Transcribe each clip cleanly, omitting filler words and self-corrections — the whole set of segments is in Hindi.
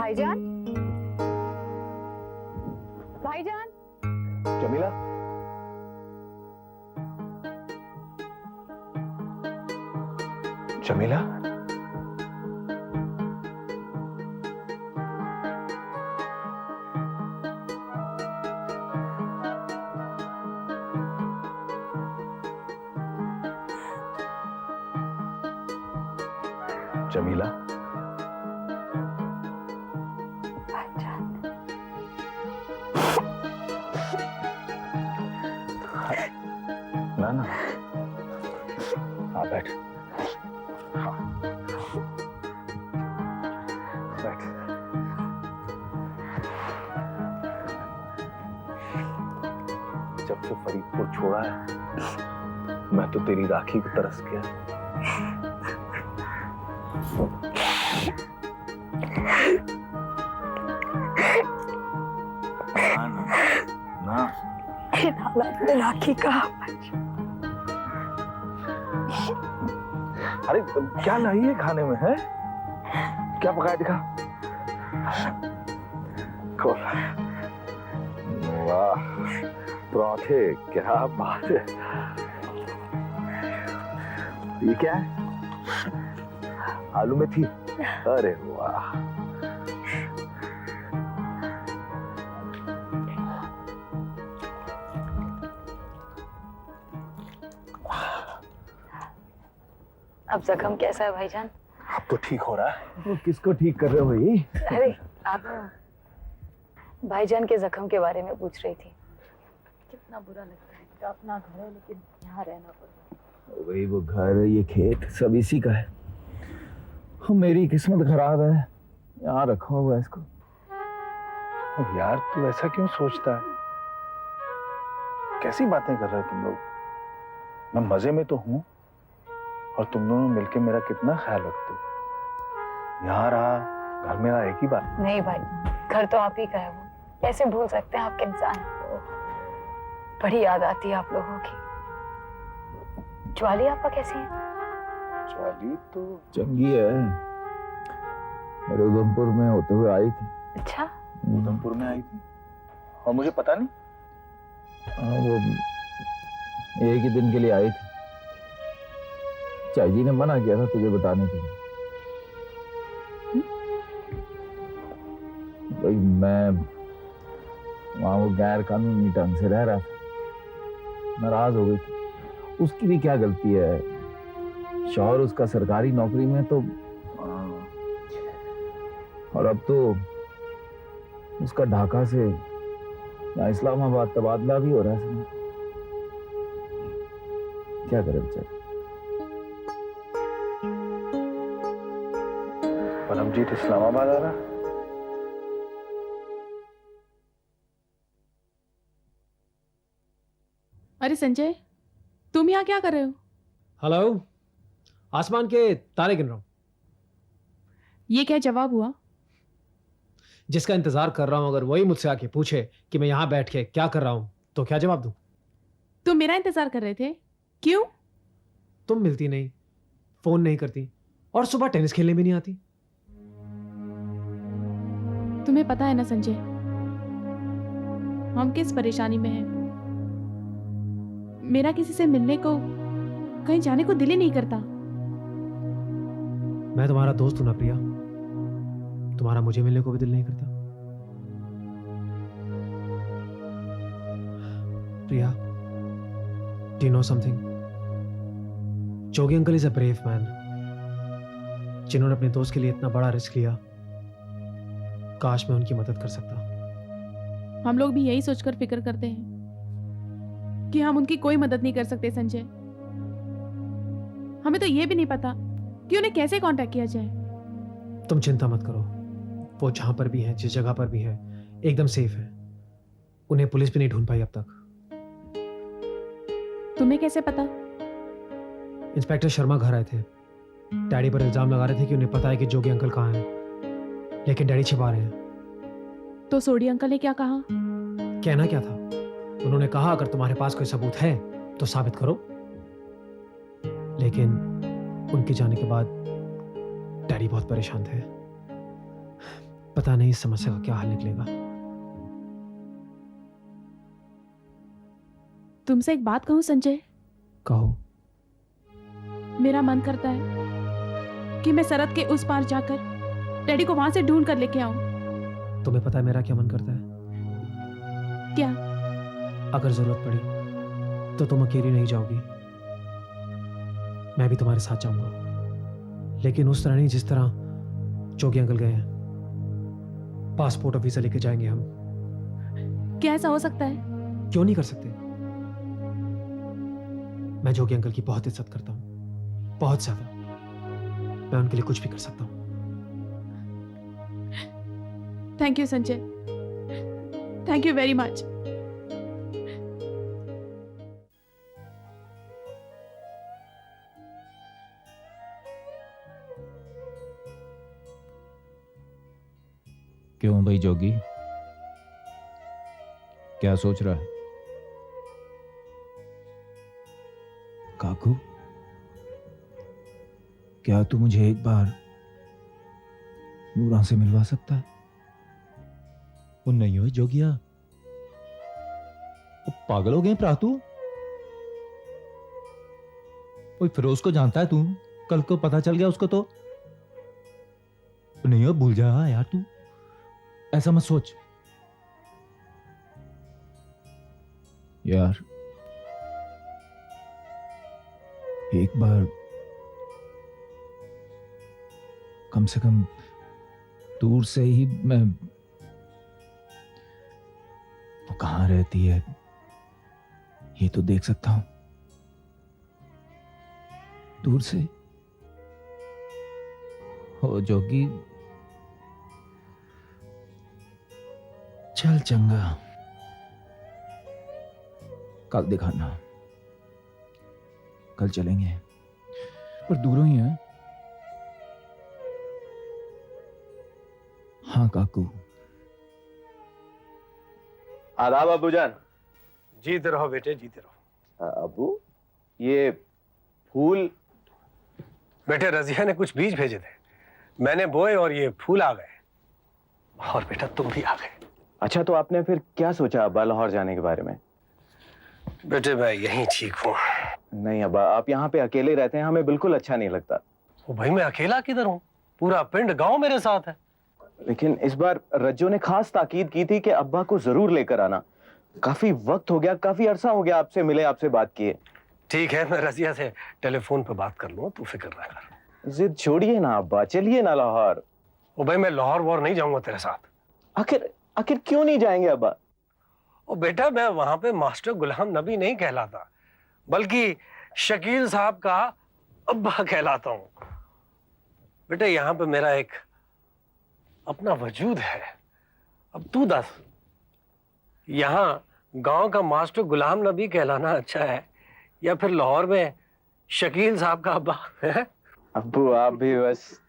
भाईजान, भाईजान। जमीला, जमीला, जमीला, ना ना, हाँ बैठ, हाँ बैठ। जब से फरीदपुर छोड़ा है मैं तो तेरी राखी को तरस गया। ना राखी का अरे क्या लाई है खाने में है? क्या पकाया दिखा? खोल। वाह पराठे, क्या बात है। ये क्या है? आलू में थी? अरे वाह। अब जख्म कैसा है भाईजान? अब तो ठीक हो रहा है। तो किसको ठीक कर रहे हो भाई? अरे आप भाईजान के जख्म के बारे में पूछ रही थी। कितना बुरा लगता है कि अपना घर है लेकिन यहाँ रहना पड़ता है। वही वो घर, ये खेत सब इसी का है। मेरी किस्मत खराब है, यहाँ रखा हुआ है इसको। यार तू ऐसा क्यों सोचता है? कैसी बातें कर रहे हो तुम लोग? मैं मजे में तो हूँ और तुम दोनों मिलके मेरा कितना ख्याल रखते हो। यहाँ रहा, घर मेरा एक ही बात। नहीं भाई, घर तो आप ही का है। वो कैसे भूल सकते हैं आपके इंसान को? बड़ी याद आती है आप लोगों की। ज्वाली आपका कैसी है? ज्वाली तो चंगी है, मेरे उधमपुर में होते हुए आई थी। अच्छा, उधमपुर में आई थी और मुझे पता नहीं। वो एक ही दिन के लिए आई थी। चाची जी ने मना किया था तुझे बताने के लिए। भाई मैं वहां वो गैर कानूनी ढंग से रह रहा था, नाराज हो गई थी। उसकी भी क्या गलती है? शौहर उसका सरकारी नौकरी में तो, और अब तो उसका ढाका से यहाँ इस्लामाबाद तबादला भी हो रहा है। क्या करे बेचारे। परमजीत इस्लामाबाद आ रहा। अरे संजय, तुम यहाँ क्या कर रहे हो? हेलो, आसमान के तारे गिन रहा हूं। ये क्या जवाब हुआ? जिसका इंतजार कर रहा हूं अगर वही मुझसे आके पूछे कि मैं यहां बैठ के क्या कर रहा हूं तो क्या जवाब दूं? तुम मेरा इंतजार कर रहे थे? क्यों? तुम मिलती नहीं, फोन नहीं करती और सुबह टेनिस खेलने भी नहीं आती। तुम्हें पता है ना संजय, हम किस परेशानी में हैं। मेरा किसी से मिलने को, कहीं जाने को दिल ही नहीं करता। मैं तुम्हारा दोस्त हूं ना प्रिया, तुम्हारा मुझे मिलने को भी दिल नहीं करता। प्रिया, do you know something? Jogi uncle is a brave man, जिन्होंने अपने दोस्त के लिए इतना बड़ा रिस्क लिया। काश मैं उनकी मदद कर सकता। हम लोग भी यही सोचकर फिक्र करते हैं कि हम उनकी कोई मदद नहीं कर सकते संजय। हमें तो ये भी नहीं पता कि उन्हें कैसे कांटेक्ट किया जाए। तुम चिंता मत करो, वो जहां पर भी है, जिस जगह पर भी है, एकदम सेफ है। उन्हें पुलिस भी नहीं ढूंढ पाई अब तक। तुम्हें कैसे पता? इंस्पेक्टर शर्मा घर आए थे, डैडी पर इल्जाम लगा रहे थे कि उन्हें पता है कि जोगी अंकल कहाँ हैं, लेकिन डैडी छिपा रहे हैं। तो सोडी अंकल ने क्या कहा? कहना क्या था? उन्होंने कहा अगर तुम्हारे पास कोई सबूत है तो साबित करो। लेकिन उनके जाने के बाद डैडी बहुत परेशान थे। पता नहीं इस समस्या का क्या हल निकलेगा। तुमसे एक बात कहूं संजय, कहो। मेरा मन करता है कि मैं सरहद के उस पार जाकर डैडी को वहां से ढूंढ कर लेके आऊं। तुम्हें पता है मेरा क्या मन करता है? क्या? अगर जरूरत पड़ी तो तुम अकेली नहीं जाओगी, मैं भी तुम्हारे साथ जाऊंगा, लेकिन उस तरह नहीं जिस तरह जोगी अंकल गए हैं। पासपोर्ट और वीजा लेके जाएंगे हम। क्या ऐसा हो सकता है? क्यों नहीं कर सकते? मैं जोगी अंकल की बहुत इज्जत करता हूं, बहुत ज्यादा। मैं उनके लिए कुछ भी कर सकता हूं। Thank you Sanjay, thank you very much. क्यों भाई जोगी, क्या सोच रहा है? काकू, क्या तू मुझे एक बार नूरा से मिलवा सकता है? वो नहीं हो जोगिया, वो पागल हो गए प्रातु। वो फिरोज को जानता है तू, कल को पता चल गया उसको तो नहीं हो, भूल जा यार तू, ऐसा मत सोच यार। एक बार कम से कम दूर से ही मैं, वो कहां रहती है ये तो देख सकता हूं, दूर से। हो जोगी, चल चंगा, कल दिखाना, कल चलेंगे, पर दूरों ही है। हाँ काकू। आदाब अबूजान। जीते रहो बेटे, जीते रहो। अबू, ये फूल? बेटे रजिया ने कुछ बीज भेजे थे, मैंने बोए और ये फूल आ गए, और बेटा तुम भी आ गए। अच्छा, तो आपने फिर क्या सोचा अब्बा लाहौर जाने के बारे में? बेटे मैं यहीं ठीक हूँ। नहीं अब्बा, आप यहाँ पे अकेले रहते हैं, हमें बिल्कुल अच्छा नहीं लगता। ओ भाई, मैं अकेला किधर हूँ, पूरा पिंड गांव मेरे साथ है। लेकिन इस बार रज्जो ने खास ताकीद की थी कि अब्बा को जरूर लेकर आना। काफी वक्त हो गया, काफी अरसा हो गया आपसे मिले, आपसे बात किए। ठीक है, मैं रजिया से टेलीफोन पे बात कर लूँ, तू फिक्र ना कर। जिद छोड़िए ना अब्बा, चलिए ना लाहौर। ओ भाई, मैं लाहौर वॉर नहीं जाऊंगा तेरे साथ। आखिर आखिर क्यों नहीं जाएंगे अब्बा? ओ बेटा, मैं वहां पे मास्टर गुलाम नबी नहीं कहलाता, बल्कि शकील साहब का अब्बा कहलाता हूं। बेटा यहाँ पे मेरा एक अपना वजूद है। अब तू दस, यहाँ गांव का मास्टर गुलाम नबी कहलाना अच्छा है या फिर लाहौर में शकील साहब का अब्बा है? अब्बू आप भी बस।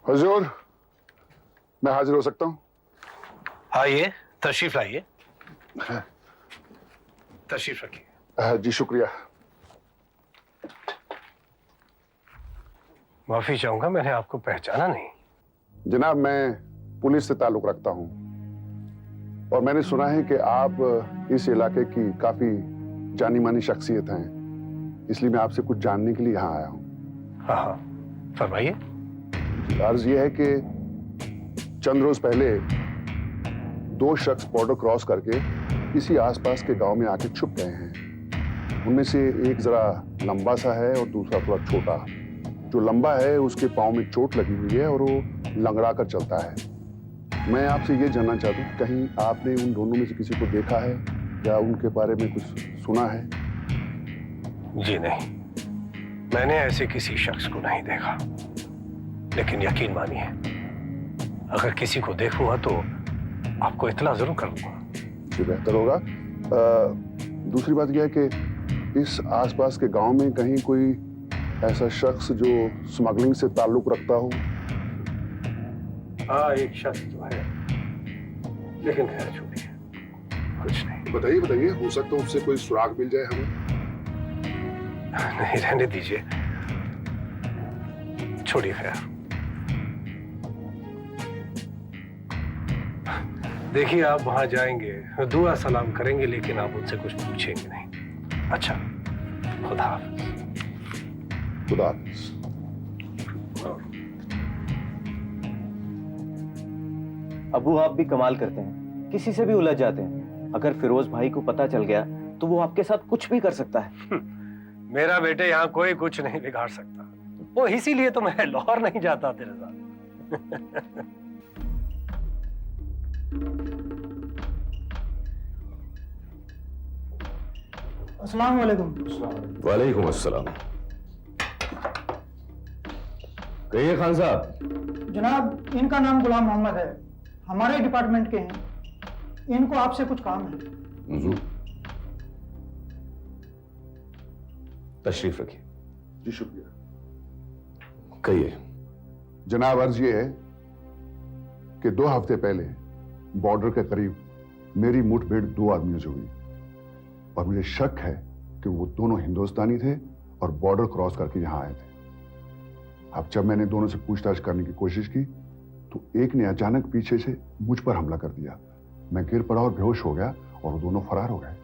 हुजूर, मैं हाजिर हो सकता हूँ? आइए, तशरीफ लाइए, तशरीफ रखिए। जी शुक्रिया। माफी चाहूंगा, मैंने आपको पहचाना नहीं। जनाब, मैं पुलिस से ताल्लुक रखता हूँ और मैंने सुना है कि आप इस इलाके की काफी जानी मानी शख्सियत हैं, इसलिए मैं आपसे कुछ जानने के लिए यहाँ आया हूँ। हाँ हाँ, फरमाइए। अर्ज ये है कि चंद रोज पहले दो शख्स बॉर्डर क्रॉस करके किसी आसपास के गांव में आके छुप गए हैं। उनमें से एक जरा लंबा सा है और दूसरा थोड़ा छोटा। जो लंबा है उसके पाँव में चोट लगी हुई है और वो लंगड़ा कर चलता है। मैं आपसे ये जानना चाहता हूँ, कहीं आपने उन दोनों में से किसी को देखा है या उनके बारे में कुछ सुना है? जी नहीं, मैंने ऐसे किसी शख्स को नहीं देखा, लेकिन यकीन मानिए अगर किसी को देखूंगा तो आपको इत्तला जरूर करूंगा। ये बेहतर होगा। दूसरी बात यह है कि इस आसपास के गांव में कहीं कोई ऐसा शख्स जो स्मगलिंग से ताल्लुक रखता हो? हाँ, एक शख्स तो है, लेकिन खैर छोड़िए, कुछ नहीं। बताइए बताइए, हो सकता है उससे कोई सुराग मिल जाए हमें। नहीं, रहने दीजिए। छोड़िए खैर। देखिए आप वहां जाएंगे, दुआ सलाम करेंगे, लेकिन आप उनसे कुछ पूछेंगे नहीं। अच्छा, खुदा हाफिज। खुदा हाफिज। अबू आप भी कमाल करते हैं, किसी से भी उलझ जाते हैं। अगर फिरोज भाई को पता चल गया तो वो आपके साथ कुछ भी कर सकता है। मेरा बेटे यहाँ कोई कुछ नहीं बिगाड़ सकता, वो इसीलिए तो मैं लाहौर नहीं जाता तेरे साथ। अस्सलाम वालेकुम। वालेकुम अस्सलाम। कहिए खान साहब। जनाब, इनका नाम गुलाम मोहम्मद है, हमारे डिपार्टमेंट के हैं। इनको आपसे कुछ काम है। तशरीफ रखिए। जी शुक्रिया। कहिए। जनाब, अर्ज ये है कि 2 हफ्ते पहले बॉर्डर के करीब मेरी मुठभेड़ 2 आदमियों से हुई और मुझे शक है कि वो दोनों हिंदुस्तानी थे और बॉर्डर क्रॉस करके यहां आए थे। अब जब मैंने दोनों से पूछताछ करने की कोशिश की तो एक ने अचानक पीछे से मुझ पर हमला कर दिया। मैं गिर पड़ा और बेहोश हो गया और वो दोनों फरार हो गए।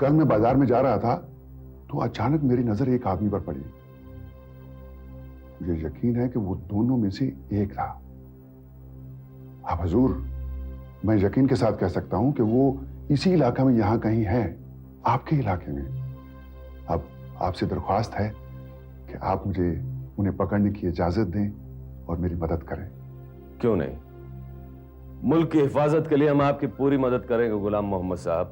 कल मैं बाजार में जा रहा था तो अचानक मेरी नजर एक आदमी पर पड़ी। मुझे यकीन है कि वो दोनों में से एक था। अब हुजूर, मैं यकीन के साथ कह सकता हूं कि वो इसी इलाके में यहां कहीं है, आपके इलाके में। अब आपसे दरख्वास्त है कि आप मुझे उन्हें पकड़ने की इजाजत दें और मेरी मदद करें। क्यों नहीं, मुल्क की हिफाजत के लिए हम आपकी पूरी मदद करेंगे गुलाम मोहम्मद साहब।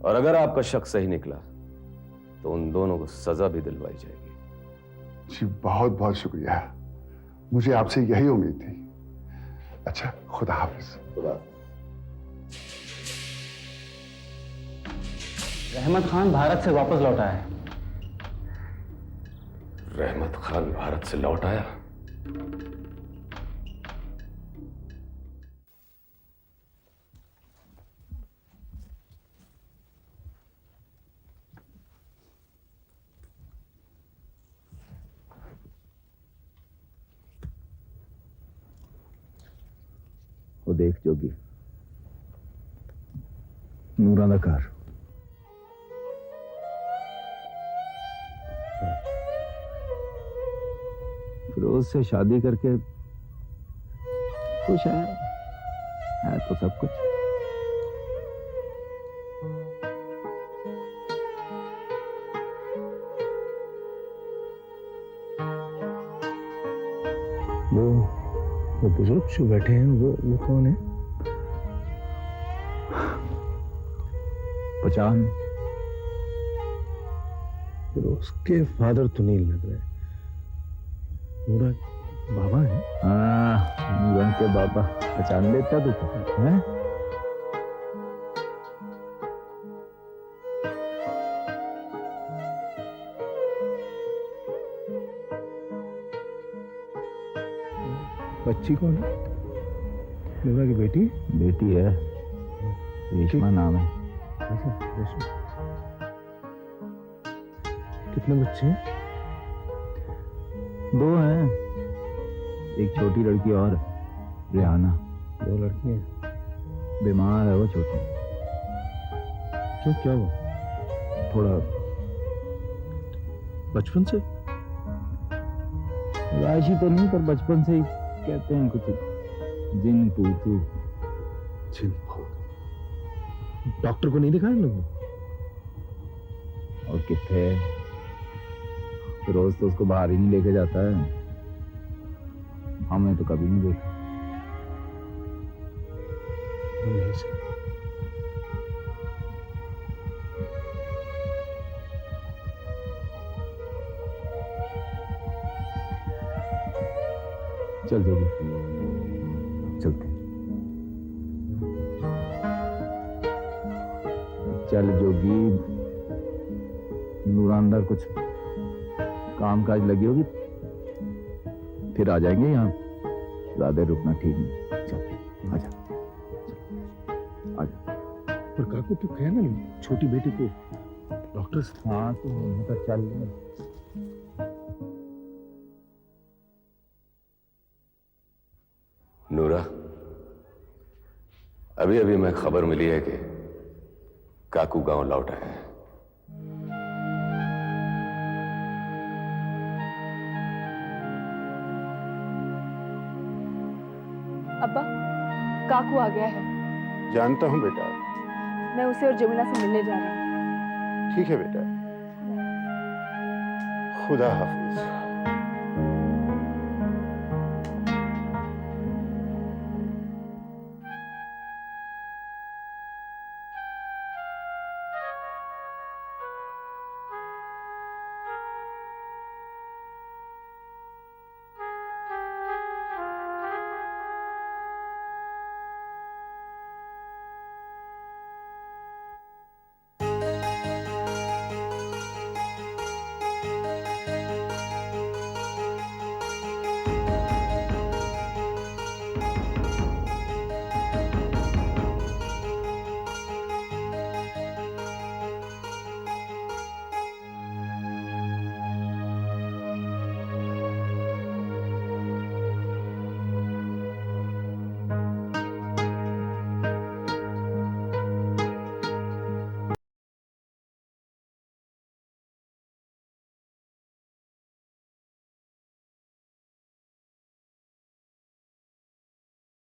और अगर आपका शक सही निकला तो उन दोनों को सजा भी दिलवाई जाएगी। जी बहुत बहुत शुक्रिया, मुझे आपसे यही उम्मीद थी। अच्छा, खुदा हाफिज। खुदा। रहमत खान भारत से वापस लौटा है। रहमत खान भारत से लौट आया? वो देख जोगी, नूरा दा घर। फिरोज से शादी करके खुश है तो सब कुछ। वो बुजुर्ग जो बैठे हैं वो कौन है? पहचान? फिरोज के फादर तो नहीं लग रहे। नूरा बाबा है? हाँ, नूरा के बाबा। पहचान लेता तू है? बच्ची कौन है? नूरा की बेटी? बेटी है, रेशमा नाम है। ऐसा, रेशमा। कितने बच्चे हैं? 2 हैं, एक छोटी लड़की और रिहाना। 2 लड़कियां। बीमार है वो छोटी। क्यों, क्या हुआ? थोड़ा बचपन से? राशि तो नहीं, पर बचपन से ही कहते हैं कुछ जिन तू। डॉक्टर को नहीं दिखाया लोगों? और कितने फिरोज तो उसको बाहर ही नहीं लेके जाता है। हमने तो कभी नहीं देखा। नहीं सर। चल जोगी, चलते। चल जोगी, नूरा अंदर कुछ काम काज लगी होगी, फिर आ जाएंगे। यहाँ ज्यादा रुकना ठीक नहीं। चल आजा, आजा। पर काकू तो कहे ना छोटी बेटी को डॉक्टर। हाँ तो चल। अभी अभी मैं खबर मिली है कि काकू गांव लौट आया है। अब्बा, काकू आ गया है। जानता हूँ बेटा। मैं उसे और जमुना से मिलने जा रही हूँ। ठीक है बेटा, खुदा हाफिज।